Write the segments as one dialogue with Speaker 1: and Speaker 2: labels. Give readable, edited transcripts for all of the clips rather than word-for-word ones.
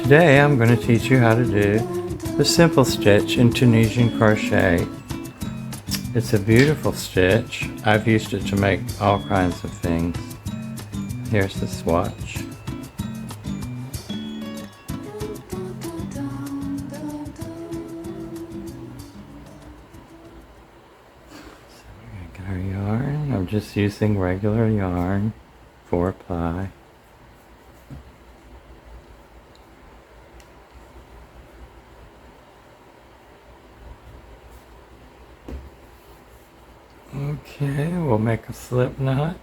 Speaker 1: Today I'm going to teach you how to do the simple stitch in Tunisian crochet. It's a beautiful stitch. I've used it to make all kinds of things. Here's the swatch. So we're going to get our yarn. I'm just using regular yarn, 4-ply. Okay, we'll make a slip knot.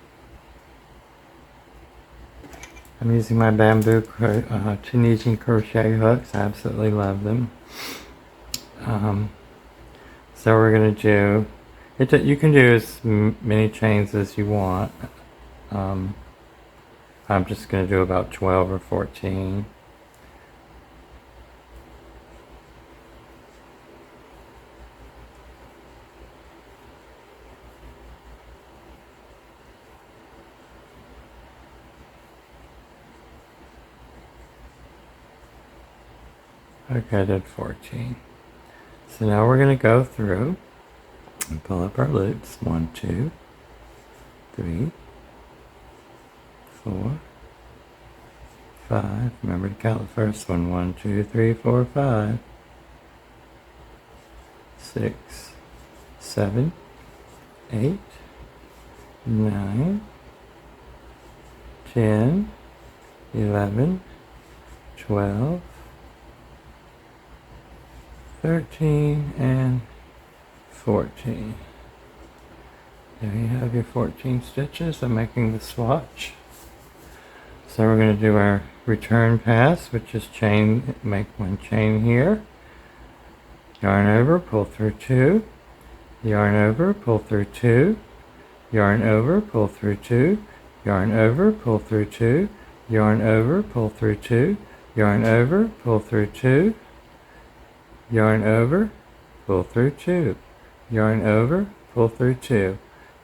Speaker 1: I'm using my bamboo Tunisian crochet hooks. I absolutely love them. So we're going to do it. You can do as many chains as you want. I'm just going to do about 12 or 14. Okay, I did 14. So now we're going to go through and pull up our loops. 1, 2, 3, 4, 5. Remember to count the first one. 1, 2, 3, 4, 5. 6, 7, 8, 9, 10, 11, 12, 13, and 14. There you have your 14 stitches. I'm making the swatch. So we're going to do our return pass, which is chain, make one chain here, yarn over, pull through 2, yarn over, pull through 2, yarn over, pull through 2, yarn over, pull through 2, yarn over, pull through 2, yarn over, pull through 2, yarn over, pull through 2, yarn over, pull through 2,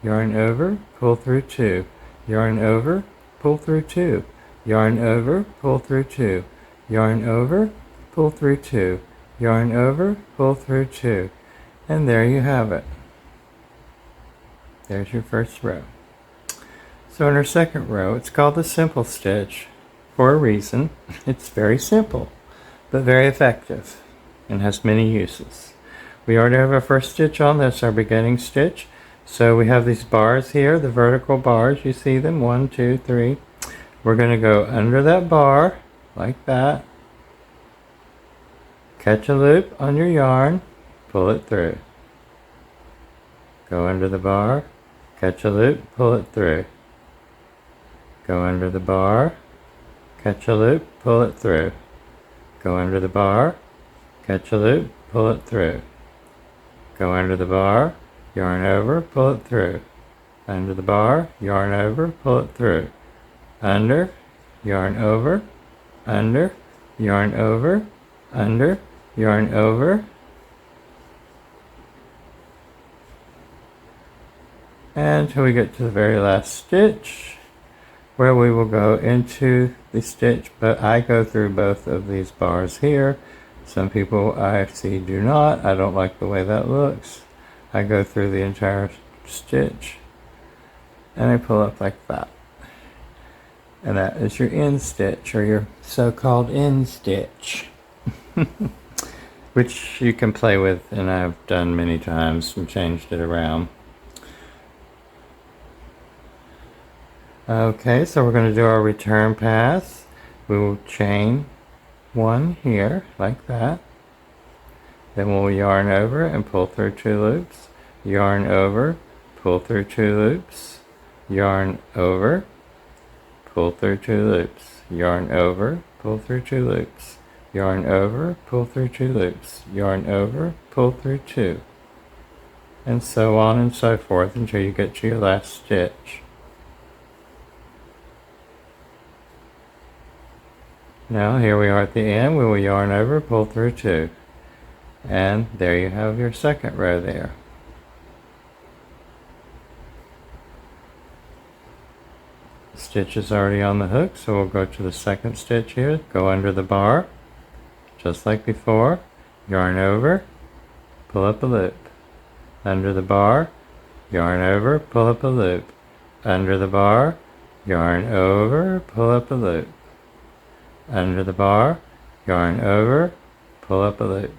Speaker 1: yarn over, pull through 2, yarn over, pull through 2, yarn over, pull through 2, yarn over, pull through 2, yarn over, pull through 2, and there you have it. There's your first row. So in our second row, it's called the simple stitch for a reason. It's very simple, but very effective, and has many uses. We already have our first stitch on. That's our beginning stitch. So we have these bars here, the vertical bars. You see them, 1, 2, 3. We're going to go under that bar like that. Catch a loop on your yarn, pull it through. Go under the bar, catch a loop, pull it through. Go under the bar, catch a loop, pull it through. Go under the bar, catch a loop, pull it through. Go under the bar, yarn over, pull it through. Under the bar, yarn over, pull it through. Under, yarn over, under, yarn over, under, yarn over. Until we get to the very last stitch, where we will go into the stitch, but I go through both of these bars here. Some people I see do not. I don't like the way that looks. I go through the entire stitch and I pull up like that. And that is your end stitch, or your so-called end stitch, which you can play with, and I've done many times and changed it around. Okay, so we're going to do our return pass. We will chain one here like that. Then we'll yarn over and pull through 2 loops. Yarn over, pull through 2 loops. Yarn over, pull through 2 loops. Yarn over, pull through 2 loops. Yarn over, pull through 2 loops. Yarn over, pull through 2. And so on and so forth until you get to your last stitch. Now here we are at the end. We will yarn over, pull through 2. And there you have your second row there. The stitch is already on the hook, so we'll go to the second stitch here. Go under the bar, just like before, yarn over, pull up a loop, under the bar, yarn over, pull up a loop, under the bar, yarn over, pull up a loop, under the bar, yarn over, pull up a loop,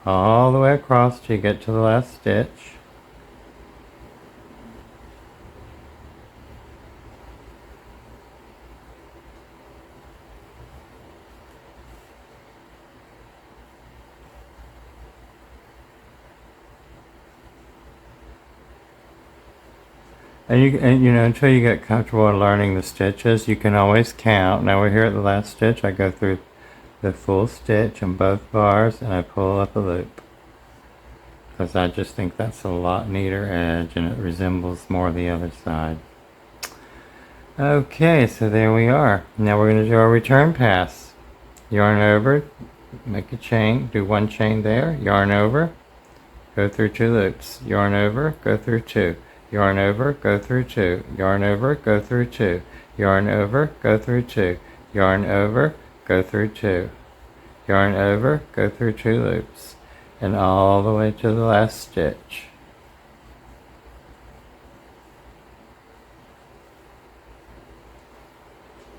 Speaker 1: all the way across till you get to the last stitch. And you know, until you get comfortable in learning the stitches, you can always count. Now we're here at the last stitch. I go through the full stitch in both bars and I pull up a loop, because I just think that's a lot neater edge and it resembles more the other side. Okay, so there we are. Now we're going to do our return pass. Yarn over, make a chain, do one chain there, yarn over, go through 2 loops, yarn over, go through 2. Yarn over, go through 2, yarn over, go through 2, yarn over, go through 2, yarn over, go through 2, yarn over, go through 2 loops, and all the way to the last stitch.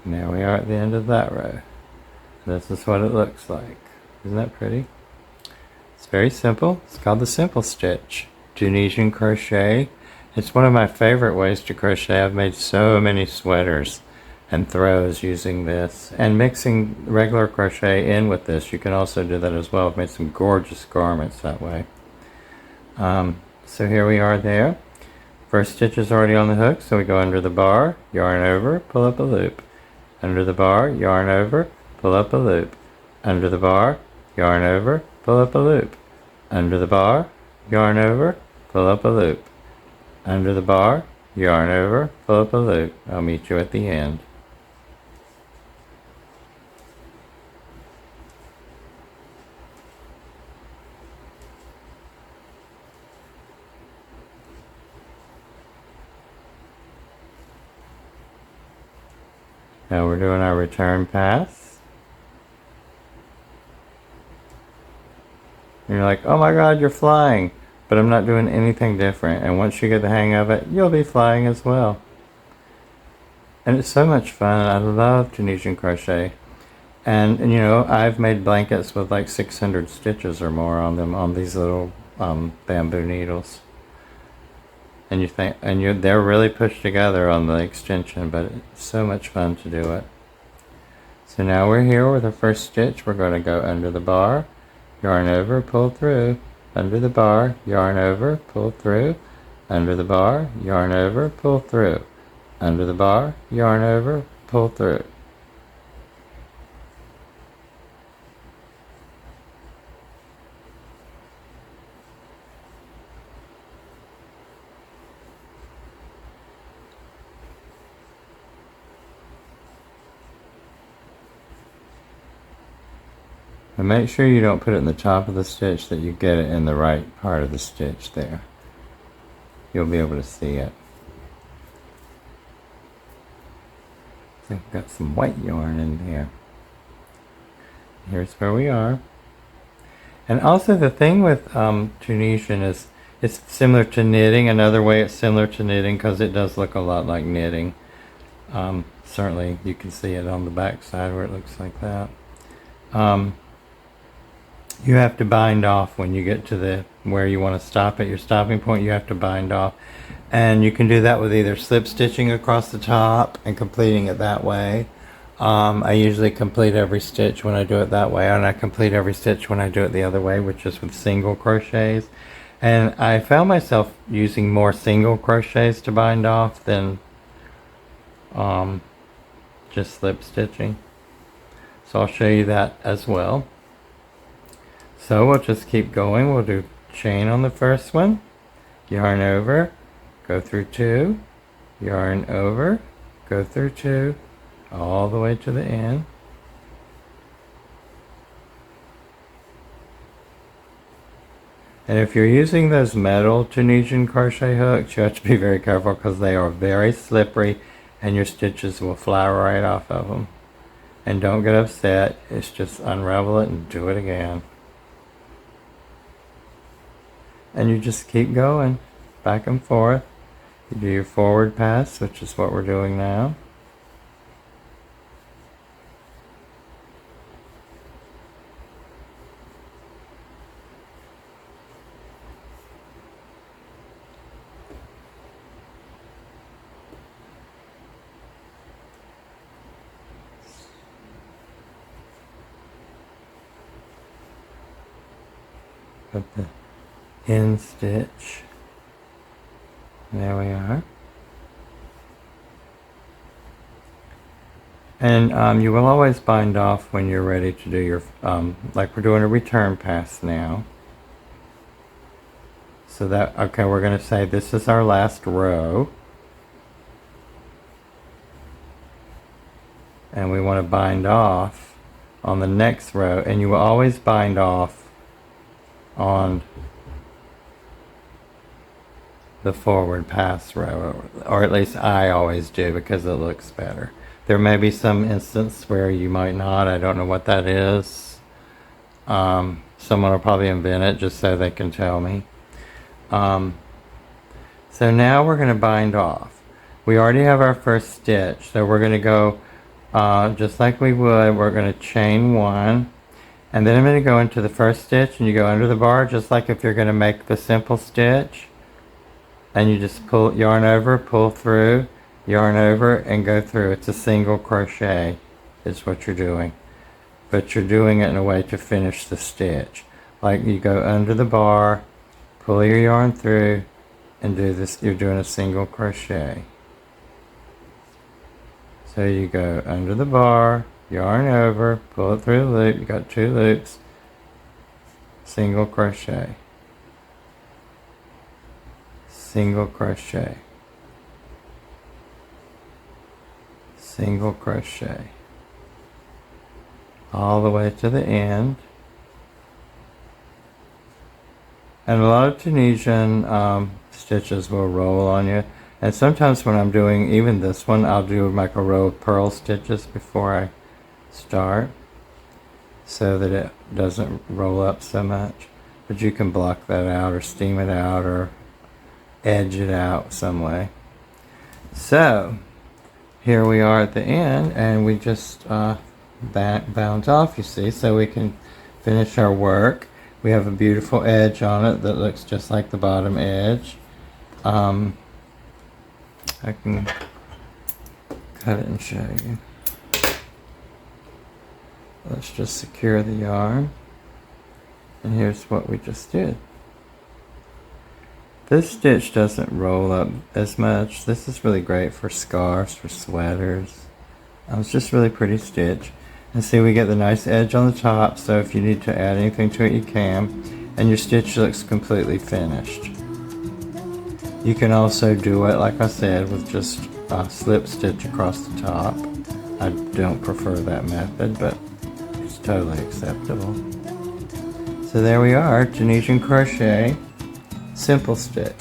Speaker 1: Now we are at the end of that row. This is what it looks like. Isn't that pretty? It's very simple. It's called the simple stitch. Tunisian crochet. It's one of my favorite ways to crochet. I've made so many sweaters and throws using this, and mixing regular crochet in with this. You can also do that as well. I've made some gorgeous garments that way. So here we are there. First stitch is already on the hook, so we go under the bar, yarn over, pull up a loop. Under the bar, yarn over, pull up a loop. Under the bar, yarn over, pull up a loop. Under the bar, yarn over, pull up a loop. Under the bar, yarn over, pull up a loop. I'll meet you at the end. Now we're doing our return pass. And you're like, oh my God, you're flying. But I'm not doing anything different. And once you get the hang of it, you'll be flying as well. And it's so much fun. I love Tunisian crochet. And you know, I've made blankets with like 600 stitches or more on them, on these little bamboo needles. And you think, and they're really pushed together on the extension, but it's so much fun to do it. So now we're here with the first stitch. We're going to go under the bar, yarn over, pull through, under the bar, yarn over, pull through, under the bar, yarn over, pull through, under the bar, yarn over, pull through. And make sure you don't put it in the top of the stitch, that you get it in the right part of the stitch there. You'll be able to see it. So I've got some white yarn in there. Here's where we are. And also the thing with Tunisian is it's similar to knitting. Another way it's similar to knitting, because it does look a lot like knitting. Certainly you can see it on the back side where it looks like that. You have to bind off when you get to where you want to stop at your stopping point. You have to bind off, and you can do that with either slip stitching across the top and completing it that way. I usually complete every stitch when I do it that way, and I complete every stitch when I do it the other way, which is with single crochets. And I found myself using more single crochets to bind off than just slip stitching. So I'll show you that as well. So we'll just keep going. We'll do chain on the first one, yarn over, go through 2, yarn over, go through 2, all the way to the end. And if you're using those metal Tunisian crochet hooks, you have to be very careful, because they are very slippery and your stitches will fly right off of them. And don't get upset. It's just unravel it and do it again. And you just keep going back and forth. You do your forward pass, which is what we're doing now. Put the end stitch. There we are. And you will always bind off when you're ready to do your, like we're doing a return pass now. So that, okay, we're going to say this is our last row. And we want to bind off on the next row. And you will always bind off on the forward pass row, or at least I always do because it looks better. There may be some instance where you might not. I don't know what that is. Someone will probably invent it just so they can tell me. So now we're going to bind off. We already have our first stitch, so we're going to go just like we would. We're going to chain one. And then I'm going to go into the first stitch and you go under the bar just like if you're going to make the simple stitch. And you just pull, yarn over, pull through, yarn over, and go through. It's a single crochet is what you're doing. But you're doing it in a way to finish the stitch. Like you go under the bar, pull your yarn through, and do this. You're doing a single crochet. So you go under the bar, yarn over, pull it through the loop. You got 2 loops, single crochet, single crochet, single crochet, all the way to the end. And a lot of Tunisian stitches will roll on you. And sometimes when I'm doing even this one, I'll do like a row of purl stitches before I start so that it doesn't roll up so much. But you can block that out or steam it out or edge it out some way. So here we are at the end, and we just bound off, you see, so we can finish our work. We have a beautiful edge on it that looks just like the bottom edge. I can cut it and show you. Let's just secure the yarn. And here's what we just did. This stitch doesn't roll up as much. This is really great for scarves, for sweaters. It's just really pretty stitch. And see, we get the nice edge on the top, so if you need to add anything to it, you can. And your stitch looks completely finished. You can also do it, like I said, with just a slip stitch across the top. I don't prefer that method, but it's totally acceptable. So there we are, Tunisian crochet, simple stitch.